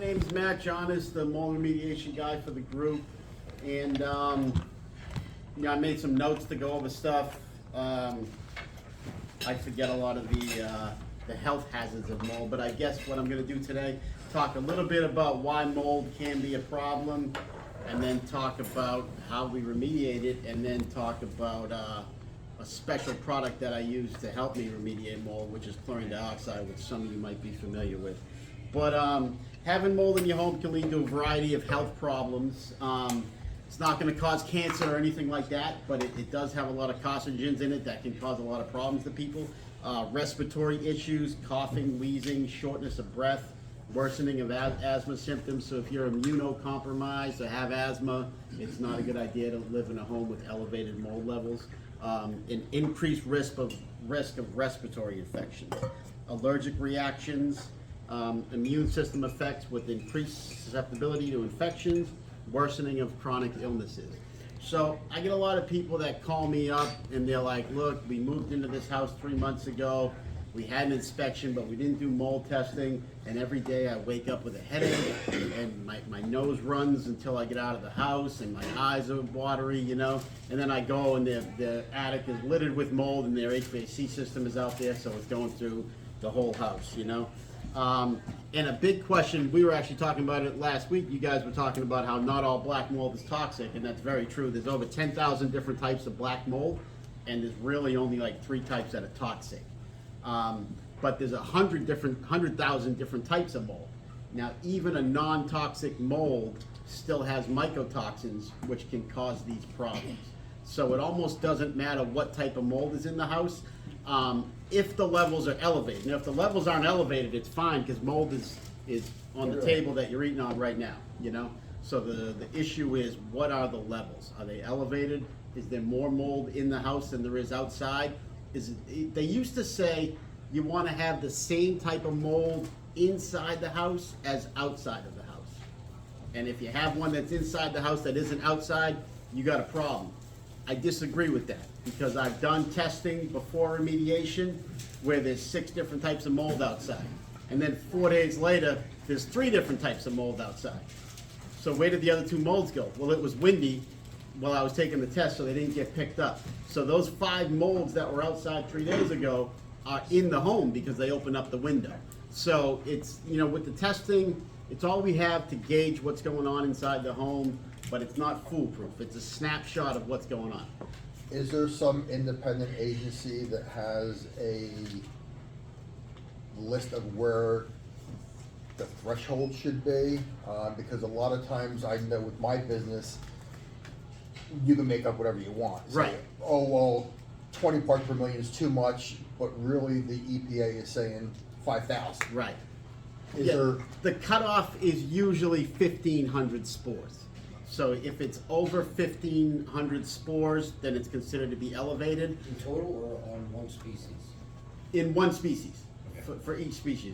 name's Matt Jarnis, the mold remediation guy for the group, and I made some notes to go over stuff. I forget a lot of the health hazards of mold, but I guess what I'm going to do today, talk a little bit about why mold can be a problem, and then talk about how we remediate it, and then talk about a special product that I use to help me remediate mold, which is chlorine dioxide, which some of you might be familiar with. But having mold in your home can lead to a variety of health problems. It's not going to cause cancer or anything like that, but it does have a lot of carcinogens in it that can cause a lot of problems to people. Respiratory issues, coughing, wheezing, shortness of breath, worsening of asthma symptoms. So if you're immunocompromised or have asthma, it's not a good idea to live in a home with elevated mold levels. An increased risk of respiratory infections, allergic reactions, immune system effects with increased susceptibility to infections, worsening of chronic illnesses. So I get a lot of people that call me up and they're like, look, we moved into this house 3 months ago. We had an inspection, but we didn't do mold testing. And every day I wake up with a headache and my nose runs until I get out of the house and my eyes are watery, you know. And then I go and the attic is littered with mold and their HVAC system is out there, so it's going through the whole house, you know. And a big question, we were actually talking about it last week, you guys were talking about how not all black mold is toxic, and that's very true. There's over 10,000 different types of black mold, and there's really only like 3 types that are toxic. But there's 100,000 different types of mold. Now, even a non-toxic mold still has mycotoxins, which can cause these problems. So it almost doesn't matter what type of mold is in the house, if the levels are elevated. Now, if the levels aren't elevated, it's fine, because mold is on the table that you're eating on right now, you know? So the issue is, what are the levels? Are they elevated? Is there more mold in the house than there is outside? They used to say you want to have the same type of mold inside the house as outside of the house. And if you have one that's inside the house that isn't outside, you got a problem. I disagree with that, because I've done testing before remediation where there's 6 different types of mold outside. And then 4 days later, there's 3 different types of mold outside. So where did the other 2 molds go? Well, it was windy while I was taking the test, so they didn't get picked up. So those 5 molds that were outside 3 days ago are in the home because they opened up the window. So it's, you know, with the testing, it's all we have to gauge what's going on inside the home, but it's not foolproof. It's a snapshot of what's going on. Is there some independent agency that has a list of where the threshold should be? Because a lot of times I know with my business, you can make up whatever you want. So, Right. oh, well, 20 parts per million is too much, but really the EPA is saying 5,000. Right. There... The cutoff is usually 1,500 spores. So if it's over 1,500 spores, then it's considered to be elevated. In total or on one species? In one species, Okay. for each species.